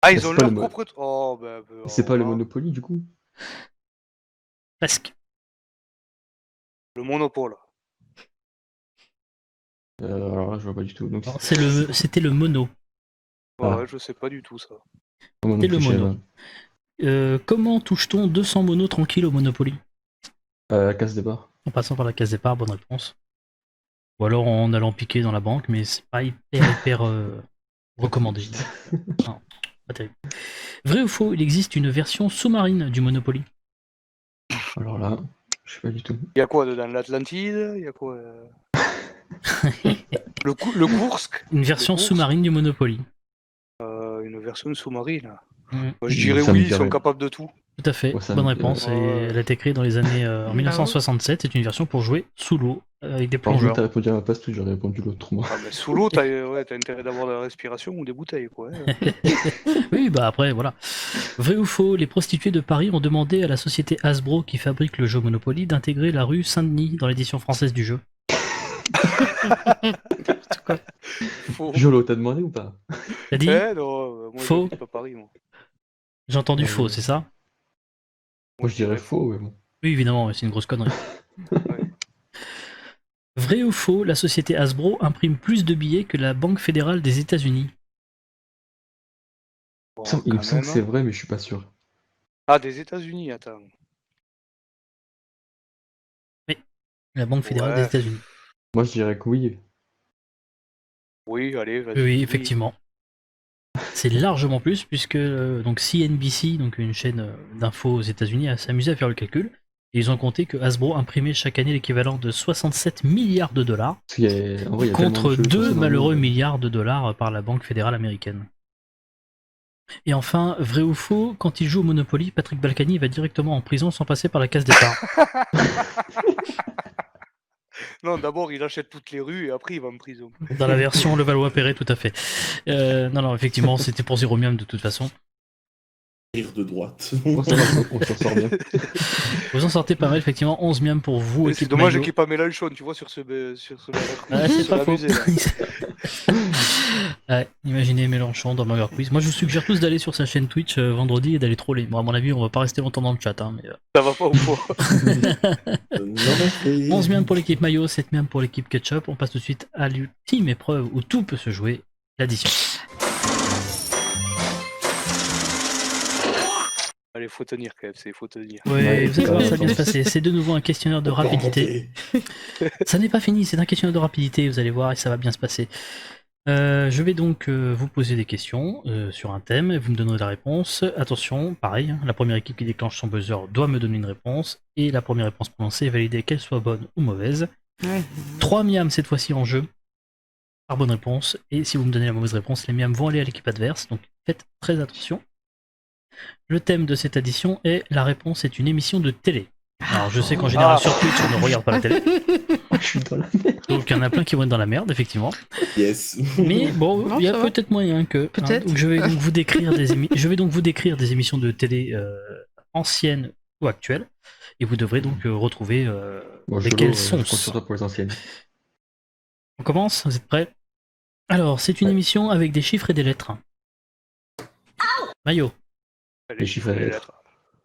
Ah, Bah, ils c'est ont pas leur le mo- propre. Oh, ben. C'est pas le voilà. Monopoly, du coup? Presque. Le monopole. Alors là, je vois pas du tout. Donc, Alors, c'était le mono. Ouais, Ah. je sais pas du tout ça. moi non C'est le plus, je sais mono. pas. Comment touche-t-on 200 monos tranquilles au Monopoly? La casse des barres. En passant par la case départ, bonne réponse. Ou alors en allant piquer dans la banque, mais c'est pas hyper recommandé. Non, pas terrible. Vrai ou faux, il existe une version sous-marine du Monopoly? Alors là, je sais pas du tout. Il y a quoi dedans? L'Atlantide? Il y a quoi le Kursk? Une version Kursk sous-marine du Monopoly. Une version sous-marine. Mm. Moi, je dirais Ça me oui, dit ils sont rien. capables de tout. Tout à fait, Ouais, ça bonne me- réponse. Et Ouais. elle a été créée dans les années en 1967. C'est une version pour jouer sous l'eau avec des Par contre, plongeurs. t'as répondu à ma place, tout, j'aurais répondu l'autre, moi. Ah, mais sous l'eau, t'as intérêt d'avoir de la respiration ou des bouteilles, quoi. Hein. Oui, bah après, voilà. Vrai ou faux, les prostituées de Paris ont demandé à la société Hasbro qui fabrique le jeu Monopoly d'intégrer la rue Saint-Denis dans l'édition française du jeu. Faux. Jolo, t'as demandé ou pas? T'as dit? Non, moi, Faux. j'habite pas Paris, moi. J'ai entendu Ouais. faux, c'est ça? Moi, je dirais faux, mais bon. Oui, évidemment, c'est une grosse connerie. Ouais. Vrai ou faux, la société Hasbro imprime plus de billets que la Banque fédérale des États-Unis? Bon, Il me quand semble que même, c'est hein. vrai, mais je suis pas sûr. Ah, des États-Unis, attends. La Banque fédérale des Ouais. États-Unis. Moi, je dirais que oui. Oui, allez, vas-y. Oui, effectivement. C'est largement plus, puisque donc CNBC, donc une chaîne d'infos aux États-Unis, a s'amusé à faire le calcul. Et ils ont compté que Hasbro imprimait chaque année l'équivalent de 67 milliards de dollars Parce qu'il y a, en vrai, il y a contre tellement de jeux 2 sortis dans le malheureux monde. milliards de dollars par la Banque fédérale américaine. Et enfin, vrai ou faux, quand il joue au Monopoly, Patrick Balkany va directement en prison sans passer par la case départ. Non, d'abord, il achète toutes les rues et après, il va en prison. Dans la version Levallois-Perret, tout à fait. Non, effectivement, c'était pour zéro miam de toute façon. Rire de droite. Oh, ça va, on s'en sort bien. Vous en sortez pas mal, effectivement. 11 miam pour vous, C'est équipe dommage maillot. qu'il n'y ait pas Mélenchon, tu vois, sur ce banner. Ah, c'est Se pas faux. l'amuser, là. Ouais, imaginez Mélenchon dans Burger Quiz. Moi, je vous suggère tous d'aller sur sa chaîne Twitch vendredi et d'aller troller. Bon, à mon avis, on va pas rester longtemps dans le chat. Hein, mais, Ça va pas ou quoi? Non, mais 11 miam pour l'équipe maillot, 7 miam pour l'équipe ketchup. On passe tout de suite à l'ultime épreuve où tout peut se jouer, l'addition. Allez, faut tenir, KFC, faut tenir. Ouais, Ouais, vous allez voir, ça va bien se attends. passer. C'est de nouveau un questionnaire de rapidité. Ça n'est pas fini, c'est un questionnaire de rapidité, vous allez voir, et ça va bien se passer. Je vais donc vous poser des questions sur un thème, et vous me donnerez la réponse. Attention, pareil, hein, la première équipe qui déclenche son buzzer doit me donner une réponse, et la première réponse prononcée est validée, qu'elle soit bonne ou mauvaise. Ouais. 3 miams cette fois-ci en jeu, par bonne réponse, et si vous me donnez la mauvaise réponse, les miams vont aller à l'équipe adverse, donc faites très attention. Le thème de cette addition est « La réponse est une émission de télé ». Alors je sais qu'en général Ah. sur Twitch on ne regarde pas la télé, Je suis dans la merde. donc il y en a plein qui vont être dans la merde effectivement. Yes. Mais bon, Non, il y a ça va. peut-être moyen que. Peut-être. Donc je vais donc vous décrire des émissions de télé anciennes ou actuelles, et vous devrez donc retrouver Bon, lesquelles je sont. compte sur toi pour les anciennes. On commence. Vous êtes prêts? Alors c'est une Ouais. émission avec des chiffres et des lettres. Maillot. Allez, Les chiffres et les lettres.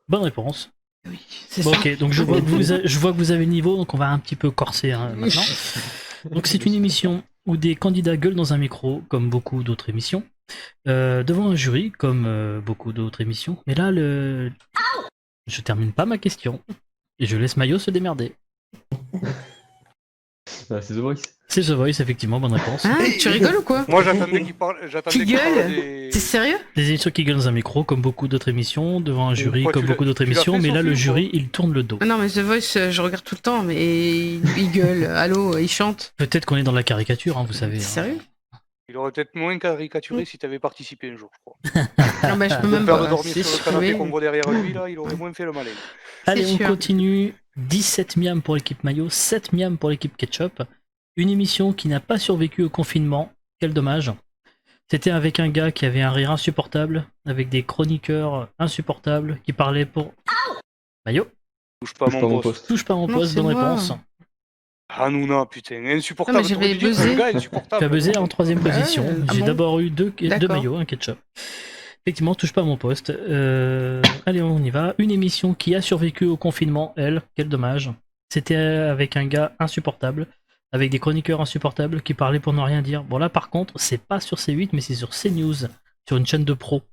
Bonne réponse. Oui, c'est Bon, ça. ok, donc je vois que vous avez le niveau, donc on va un petit peu corser hein, maintenant. Donc c'est une émission où des candidats gueulent dans un micro, comme beaucoup d'autres émissions, devant un jury, comme beaucoup d'autres émissions. Mais là, je termine pas ma question, et je laisse Mayo se démerder. Ah, c'est The Voice. C'est The Voice, effectivement, bonne réponse. Hein, tu rigoles ou quoi? Moi, j'attendais qu'il parle. J'attendais Qui qu'il parle gueule des... T'es sérieux? Des émissions qui gueulent dans un micro, comme beaucoup d'autres émissions, devant un jury, pourquoi comme tu l'as- beaucoup d'autres tu l'as émissions, fait, mais là, Sophie, le ou jury, il tourne le dos. Non, mais The Voice, je regarde tout le temps, mais il gueule, allô, il chante. Peut-être qu'on est dans la caricature, hein, vous savez. T'es hein. sérieux? Il aurait peut-être moins caricaturé si t'avais participé un jour, je crois. Non, bah, je peux Le même père de pas. dormir C'est sur le canapé sûr. qu'on voit derrière lui, là, il aurait moins fait le malin. Allez, on sûr. continue. 17 miams pour l'équipe maillot, 7 miams pour l'équipe ketchup. Une émission qui n'a pas survécu au confinement. Quel dommage. C'était avec un gars qui avait un rire insupportable, avec des chroniqueurs insupportables qui parlaient pour... Maillot, Touche pas à mon poste. touche pas à mon Non, poste, c'est bonne moi. réponse. Hanouna, putain, insupportable. Ah, mais j'avais Trop buzzé. le gars, insupportable. Tu as buzzé en 3ème Bah ouais, position. ah J'ai bon d'abord eu deux D'accord. maillots, un ketchup. Effectivement, touche pas à mon poste. Allez, on y va. Une émission qui a survécu au confinement, elle, quel dommage. C'était avec un gars insupportable, avec des chroniqueurs insupportables qui parlaient pour ne rien dire. Bon là, par contre, c'est pas sur C8, mais c'est sur CNews, sur une chaîne de pro.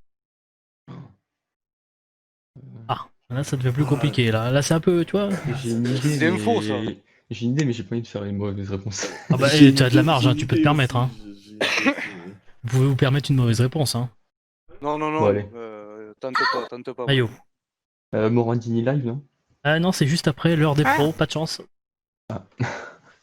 Ah, là, ça devient plus compliqué. Là, c'est un peu, tu vois. J'ai une idée. Des infos, ça. J'ai une idée, mais j'ai pas envie de faire une mauvaise réponse. Ah bah, J'ai tu as de la une marge, hein, idée tu peux te permettre. Hein. aussi, Vous pouvez vous permettre une mauvaise réponse. Hein. Non, Bon, allez. tente pas. Maillot. Morandini live, non? Ah non, c'est juste après l'heure des Ah. pros, pas de chance.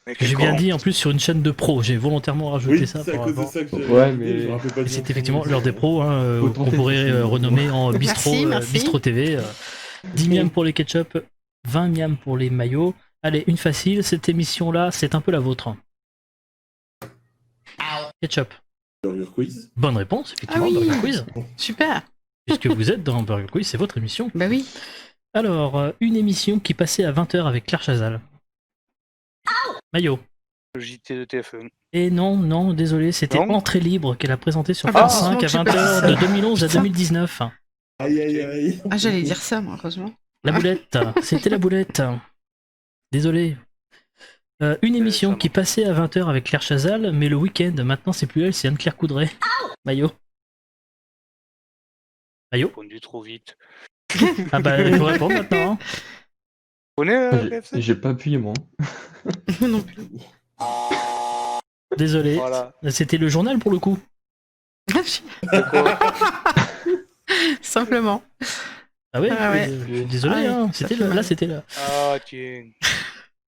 Mais quel J'ai bien con. dit en plus sur une chaîne de pros, j'ai volontairement rajouté Oui, ça c'est à pour cause de avoir... ça que j'ai. Ouais, mais- je me rappelle pas Et du c'est nom. effectivement l'heure des pros, hein, Autant qu'on pourrait tester. renommer en bistrot, Merci, merci. bistrot TV. 10 miams pour les ketchup, 20 miams pour les maillots. Allez, une facile, cette émission-là, c'est un peu la vôtre. Ketchup. Burger Quiz. Bonne réponse, effectivement, Ah oui. Burger Quiz. Super. Puisque vous êtes dans Burger Quiz, c'est votre émission. Bah oui. Alors, une émission qui passait à 20h avec Claire Chazal. Maillot. Le JT de TF1. Et non, désolé, c'était Non. Entrée libre qu'elle a présenté sur Ah bah, France 5 à heureusement que j'ai 20h pas de dit ça. 2011 à Putain. 2019. Aïe aïe aïe. Ah, j'allais dire ça, moi, heureusement. La boulette, c'était la boulette. Désolé. Une émission ça qui passait à 20h avec Claire Chazal, mais le week-end, maintenant c'est plus elle, c'est Anne-Claire Coudray. Maillot. Maillot. Répondu trop vite. Ah bah, il faut répondre maintenant. hein. Tu connais J'ai- J'ai pas appuyé, moi. non plus. Désolé. Voilà. C'était le journal pour le coup. Simplement. Ah ouais, Ah ouais. Désolé, Ah ouais, hein, ça c'était fait là, mal. c'était là. Ah, tiens.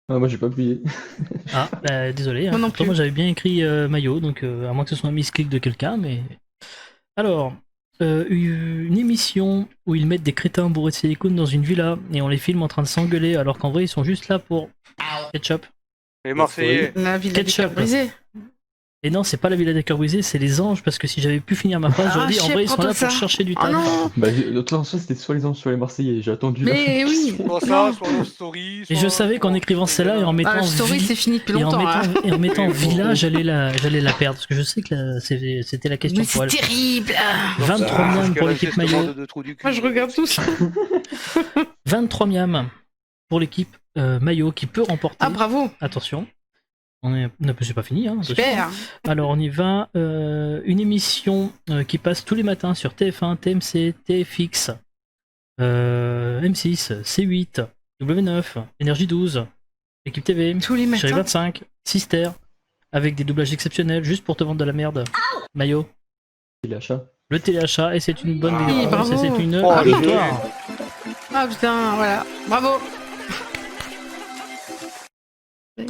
Ah, moi, j'ai pas appuyé. Ah, bah, désolé. hein. Moi non Pourtant, plus. moi j'avais bien écrit maillot, donc à moins que ce soit un misclick de quelqu'un, mais. Alors, une émission où ils mettent des crétins bourrés de silicone dans une villa et on les filme en train de s'engueuler alors qu'en vrai ils sont juste là pour ketchup. Les Marseillais. La ville des Ketchup. cœurs brisés. Et non, c'est pas la villa des cœurs brisés, c'est les anges parce que si j'avais pu finir ma phrase, j'aurais dit en chef, vrai ils sont là prends-toi pour ça. chercher du Oh taf. non. Bah, de toute façon, c'était soit les Anges, soit les Marseillais. J'ai attendu. la Mais fin. oui. Soit ça, Non. soit Love Story. Et je savais qu'en écrivant celle-là et en mettant Ah, la story, vi- c'est fini depuis et en longtemps. hein. mettant, et en mettant villa, j'allais la perdre parce que je sais que c'était la question Mais pour elle. c'est terrible. 23 miams pour l'équipe maillot. Moi, je regarde tout ça. 23 miams pour l'équipe maillot qui peut remporter. Ah, bravo. Attention. C'est pas fini. Hein, attention. Super. Alors on y va. Une émission qui passe tous les matins sur TF1, TMC, TFX, M6, C8, W9, Énergie 12, Équipe TV, Tous les Chérie matins. 25, Sister, avec des doublages exceptionnels juste pour te vendre de la merde. Maillot. Téléachat. Le téléachat, et c'est une bonne Ah, vidéo. bravo. Et c'est une Oh, le victoire. Ah, putain, voilà. Bravo.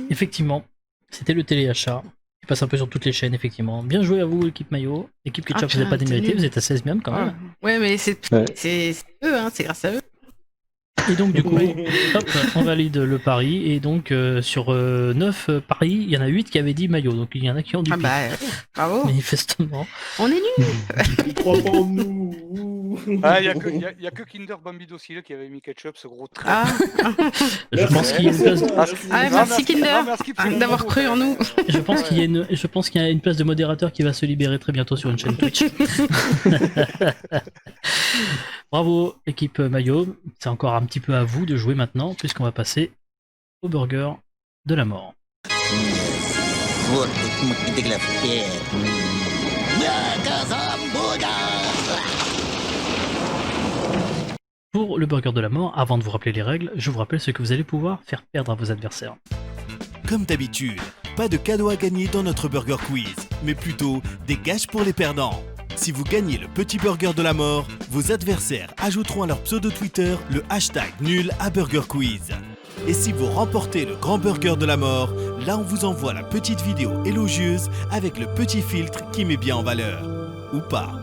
Effectivement, c'était le téléachat. Qui passe un peu sur toutes les chaînes, effectivement. Bien joué à vous, équipe maillot. Équipe Ketchup, Ah, vous n'avez pas putain, démérité, t'es vous êtes à 16 miams quand même. Ouais, mais c'est Ouais. eux, hein, c'est grâce à eux. Et donc du coup, hop, on valide le pari. Et donc sur 9 paris, il y en a 8 qui avaient dit maillot. Donc il y en a qui ont du Ah pic, bah, bravo. manifestement. On est nuls. Ils croient pas en nous. Ah, il y a que Kinder Bambi Docile qui avait mis ketchup, ce gros trait. Ah, Je pense qu'il y a une place, Ah, merci, Kinder, merci, d'avoir cru en nous. je pense qu'il y a une place de modérateur qui va se libérer très bientôt sur une chaîne Twitch. Bravo équipe maillot. C'est encore un petit peu à vous de jouer maintenant puisqu'on va passer au burger de la mort. Вот тут магдеглавке. Pour le burger de la mort, avant de vous rappeler les règles, je vous rappelle ce que vous allez pouvoir faire perdre à vos adversaires. Comme d'habitude, pas de cadeaux à gagner dans notre Burger Quiz, mais plutôt des gages pour les perdants. Si vous gagnez le petit burger de la mort, vos adversaires ajouteront à leur pseudo Twitter le hashtag nul à Burger Quiz. Et si vous remportez le grand burger de la mort, là on vous envoie la petite vidéo élogieuse avec le petit filtre qui met bien en valeur. Ou pas.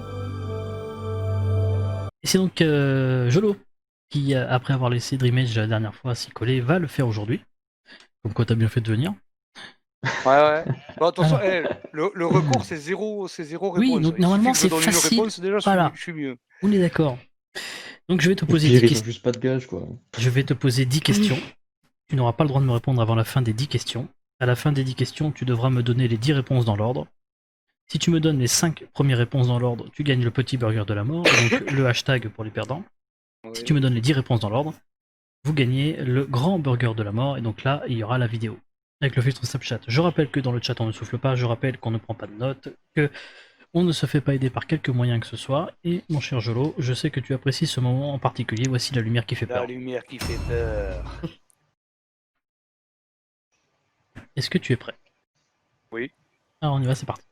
Et c'est donc Jolo qui, après avoir laissé Dreamage la dernière fois s'y coller, va le faire aujourd'hui. Comme quoi t'as bien fait de venir. Ouais. Bon, attention, le recours c'est zéro réponse. Oui, donc normalement c'est une facile. réponse, déjà, Voilà. je suis mieux. On est d'accord. Donc je vais te poser Pire, 10 ils ont questions. juste pas de gage, quoi. Je vais te poser 10 questions. Tu n'auras pas le droit de me répondre avant la fin des 10 questions. À la fin des 10 questions, tu devras me donner les 10 réponses dans l'ordre. Si tu me donnes les 5 premières réponses dans l'ordre, tu gagnes le petit burger de la mort, donc le hashtag pour les perdants. Si tu me donnes les 10 réponses dans l'ordre, vous gagnez le grand burger de la mort, et donc là, il y aura la vidéo avec le filtre Snapchat. Je rappelle que dans le chat, on ne souffle pas, je rappelle qu'on ne prend pas de notes, que on ne se fait pas aider par quelque moyen que ce soit, et mon cher Jolo, je sais que tu apprécies ce moment en particulier, voici la lumière qui fait La peur. lumière qui fait peur. Est-ce que tu es prêt? Oui. Alors on y va, c'est parti.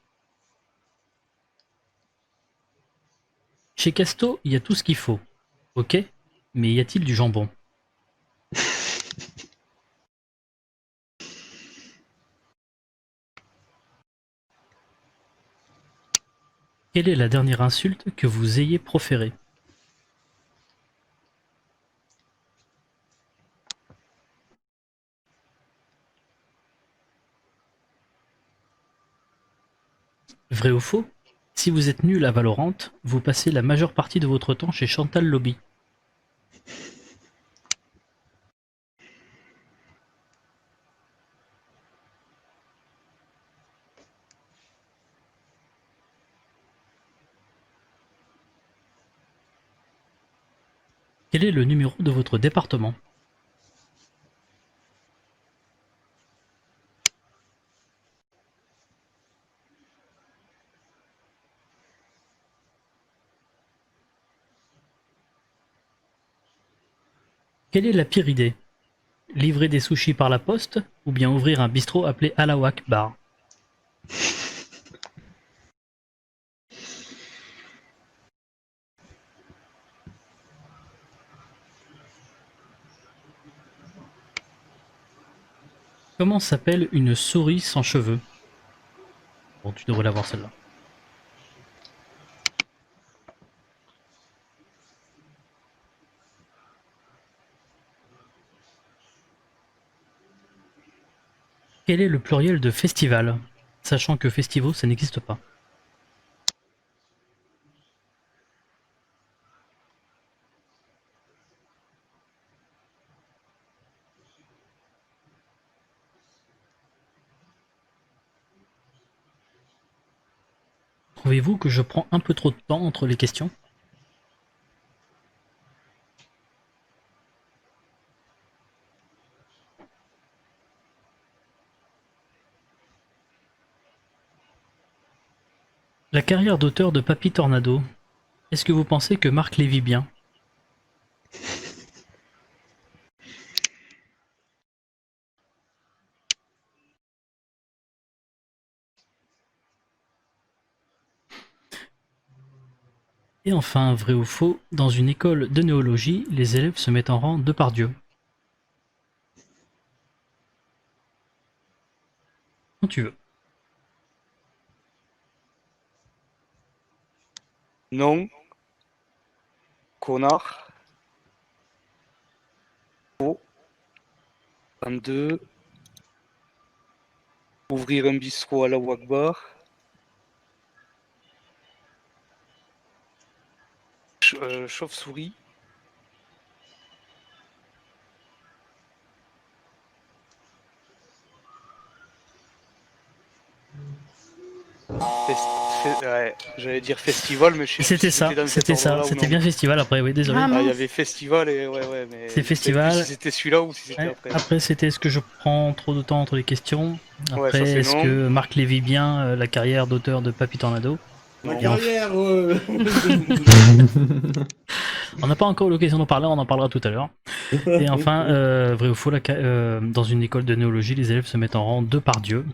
Chez Casto, il y a tout ce qu'il faut. Ok, mais y a-t-il du jambon? Quelle est la dernière insulte que vous ayez proférée? Vrai ou faux? Si vous êtes nul à Valorant, vous passez la majeure partie de votre temps chez Chantal Lobby. Quel est le numéro de votre département? Quelle est la pire idée? Livrer des sushis par la poste ou bien ouvrir un bistrot appelé Allahu Akbar? Comment s'appelle une souris sans cheveux? Bon, tu devrais l'avoir celle-là. Quel est le pluriel de festival? Sachant que festival, ça n'existe pas. Trouvez-vous que je prends un peu trop de temps entre les questions? La carrière d'auteur de Papy Tornado. Est-ce que vous pensez que Marc les vit bien? Et enfin, vrai ou faux, dans une école de néologie, les élèves se mettent en rang deux par Dieu. Quand tu veux. Non. Connard. Faux. 22. Ouvrir un bistrot à la Wakbar. Chauve-souris. Ouais, j'allais dire festival, mais je sais plus C'était si ça, dans cet c'était ça, ordre-là ou c'était non. bien festival après, oui, désolé. Ah, Ah, il y mince. avait festival et ouais, mais. C'est festival. Je sais plus si c'était celui-là ou si c'était Ouais, après. après, c'était est-ce que je prends trop de temps entre les questions? Ouais, Après, ça, c'est est-ce non. que Marc les vit bien la carrière d'auteur de Papy Tornado? Ma Non. carrière On n'a pas encore eu l'occasion d'en parler, on en parlera tout à l'heure. Et enfin, vrai ou faux, dans une école de néologie, les élèves se mettent en rang deux par Dieu.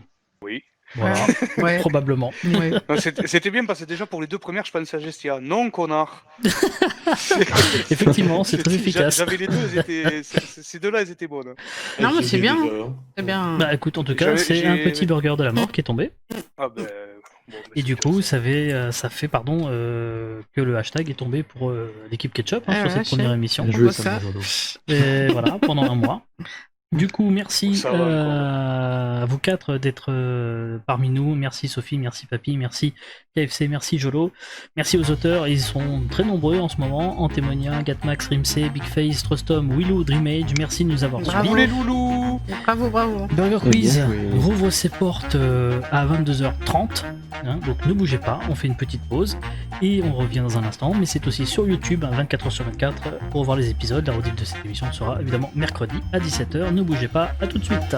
Voilà, Ouais. probablement. Ouais. Non, c'était bien parce que déjà pour les 2 premières, je pensais à Gestia. Non, connard. Effectivement, c'est très efficace. J'avais les deux, ces deux-là, elles étaient bonnes. Non, mais c'est bien. Déjà, hein. C'est bien. Bah écoute, en tout cas, c'est un petit burger de la mort qui est tombé. Ah ben. Bon, Et du coup, ça fait que le hashtag est tombé pour l'équipe Ketchup Ah, sur cette vache. première émission. Bien joué, voit ça, ça. Jolo. Et voilà, pendant un mois. Du coup, merci Ça va, à vous 4 d'être parmi nous. Merci Sophie, merci Papy, merci KFC, merci Jolo. Merci aux auteurs, ils sont très nombreux en ce moment. Antémonia, Gatmax, Rimsey, Big Face, Trostom, Willou, Dreamage, merci de nous avoir Bravo. suivis. les loulous. Bravo. Burger Bien Quiz joué. rouvre ses portes à 22h30, hein, donc ne bougez pas, on fait une petite pause et on revient dans un instant, mais c'est aussi sur YouTube, 24h/24, pour voir les épisodes. La rediff de cette émission sera évidemment mercredi à 17h, ne bougez pas, à tout de suite.